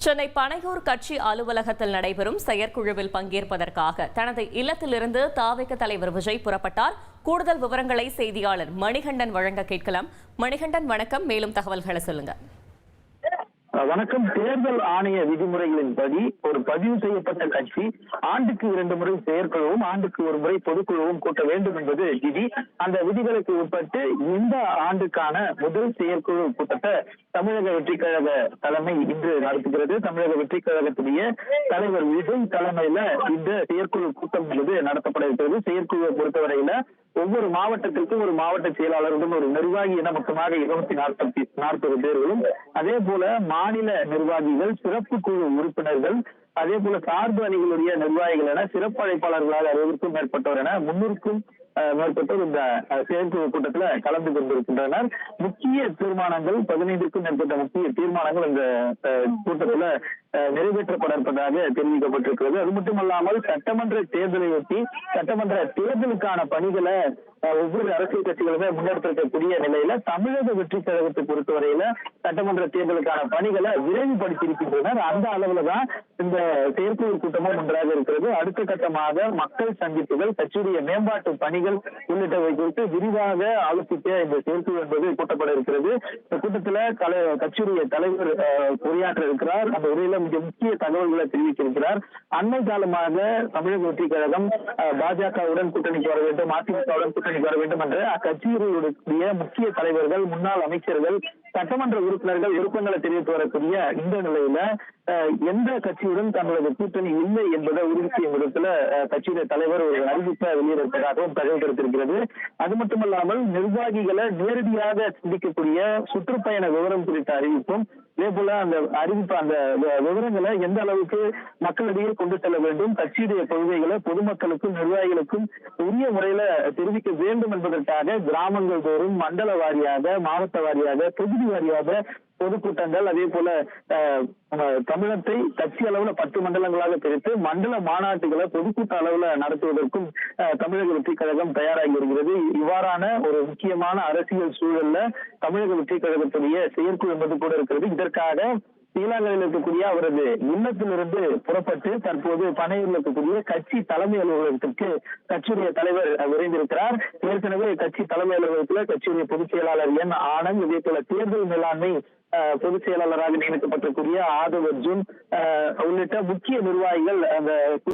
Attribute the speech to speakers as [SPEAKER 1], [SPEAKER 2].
[SPEAKER 1] சென்னை பனையூர் கட்சி அலுவலகத்தில் நடைபெறும் செயற்குழுவில் பங்கேற்பதற்காக தனது இல்லத்திலிருந்து தாவேக தலைவர் விஜய் புறப்பட்டார். கூடுதல் விவரங்களை செய்தியாளர் மணிகண்டன் வழங்க கேட்கலாம். மணிகண்டன், வணக்கம். மேலும் தகவல்களை சொல்லுங்க.
[SPEAKER 2] வணக்கம். தேர்தல் ஆணைய விதிமுறைகளின்படி ஒரு பதிவு செய்யப்பட்ட கட்சி ஆண்டுக்கு 2 முறை செயற்குழுவும் ஆண்டுக்கு 1 முறை பொதுக்குழுவும் கூட்ட வேண்டும் என்பது விதி. அந்த விதிகளுக்கு உட்பட்டு இந்த ஆண்டுக்கான முதல் செயற்குழு கூட்டத்தை தமிழக வெற்றிக் கழக தலைமை இன்று நடத்துகிறது. தமிழக வெற்றிக் கழகத்துடைய தலைவர் விஜய் தலைமையில இந்த செயற்குழு கூட்டம் என்பது நடத்தப்பட இருக்கிறது. செயற்குழுவை பொறுத்தவரையில ஒவ்வொரு மாவட்டத்திற்கும் ஒரு மாவட்ட செயலாளருடன் ஒரு நிர்வாகி என மொத்தமாக 240 பேர்களும், அதே போல மாநில நிர்வாகிகள், சிறப்பு குழு உறுப்பினர்கள், அதே போல சார்பு அணிகளுடைய நிர்வாகிகள் என சிறப்பு அழைப்பாளர்களாக 60க்கும் மேற்பட்டோர் என 300க்கும் மேற்பட்டோர் இந்த செயற்குழு கூட்டத்துல கலந்து கொண்டிருக்கின்றனர். முக்கிய தீர்மானங்கள் 15க்கும் மேற்பட்ட முக்கிய தீர்மானங்கள் இந்த கூட்டத்துல நிறைவேற்றப்பட இருப்பதாக தெரிவிக்கப்பட்டிருக்கிறது. அது மட்டுமல்லாமல் சட்டமன்ற தேர்தலையொட்டி சட்டமன்ற தேர்தலுக்கான பணிகளை ஒவ்வொரு அரசியல் கட்சிகளுமே முன்னெடுத்திருக்கக்கூடிய நிலையில தமிழக வெற்றிக் கழகத்தை பொறுத்தவரையில சட்டமன்ற தேர்தலுக்கான பணிகளை விரைவுபடுத்தியிருக்கின்றனர். அந்த அளவுல தான் இந்த செயற்குழு கூட்டமும் ஒன்றாக இருக்கிறது. அடுத்த கட்டமாக மக்கள் சந்திப்புகள், கட்சியுடைய மேம்பாட்டு பணிகள் உள்ளிட்டவை குறித்து விரிவாக ஆலோசிக்க இந்த செயற்குழு என்பது கூட்டப்பட இருக்கிறது. இந்த கூட்டத்துல கட்சியுடைய தலைவர் உரையாற்ற இருக்கிறார். அந்த உரையில மிக முக்கிய தகவல்களை தெரிவித்திருக்கிறார். அண்மை காலமாக தமிழக வெற்றிக் கழகம் பாஜகவுடன் கூட்டணிக்கு வர வேண்டும், அதிமுகவுடன் கூட்டணிக்கு வர வேண்டும் என்ற அக்கட்சியினுடைய முக்கிய தலைவர்கள், முன்னாள் அமைச்சர்கள், சட்டமன்ற உறுப்பினர்கள் விருப்பங்களை தெரிவித்து வரக்கூடிய இந்த நிலையில எந்த கட்சியுடன் தங்களது கூட்டணி இல்லை என்பதை உறுதி செய்யும் விதத்துல கட்சியுடைய தலைவர் ஒரு அறிவிப்பை வெளியிட்டிருப்பதாகவும் தகவல் கிடைத்திருக்கிறது. அது மட்டுமல்லாமல் நிர்வாகிகளை நேரடியாக சந்திக்கக்கூடிய சுற்றுப்பயண விவரம் குறித்த அறிவிப்பும், இதே போல அந்த அறிவிப்பு, அந்த விவரங்களை எந்த அளவுக்கு மக்களிடையே கொண்டு செல்ல வேண்டும், கட்சியுடைய கொள்கைகளை பொதுமக்களுக்கும் நிர்வாகிகளுக்கும் உரிய முறையில தெரிவிக்க வேண்டும் என்பதற்காக கிராமங்கள் தோறும் மண்டல வாரியாக, மாவட்ட வாரியாக, தொகுதி வாரியாக பொதுக்கூட்டங்கள், அதே போல தமிழகத்தை கட்சி அளவுல 10 மண்டலங்களாக பிரித்து மண்டல மாநாட்டுகளை பொதுக்கூட்ட அளவுல நடத்துவதற்கும் தமிழக வெற்றிக் கழகம் தயாராகி வருகிறது. இவ்வாறான ஒரு முக்கியமான அரசியல் சூழல்ல தமிழக வெற்றிக் கழகத்துடைய செயற்குழு என்பது கூட இருக்கிறது. இதற்காக ஸ்ரீலங்காவில் இருக்கக்கூடிய அவரது இல்லத்திலிருந்து புறப்பட்டு தற்போது பனையூரில் இருக்கக்கூடிய கட்சி தலைமை அலுவலகத்திற்கு கட்சியுடைய தலைவர் விரைந்திருக்கிறார். ஏற்கனவே கட்சி தலைமை அலுவலகத்தில் கட்சியுடைய பொதுச் செயலாளர் என் ஆனந்த், இதே போல தேர்தல் மேலாண்மை பொதுச் செயலாளராக நியமிக்கப்பட்டிருக்கூடிய ஆதவ் அர்ஜுன் உள்ளிட்ட முக்கிய நிர்வாகிகள் அந்த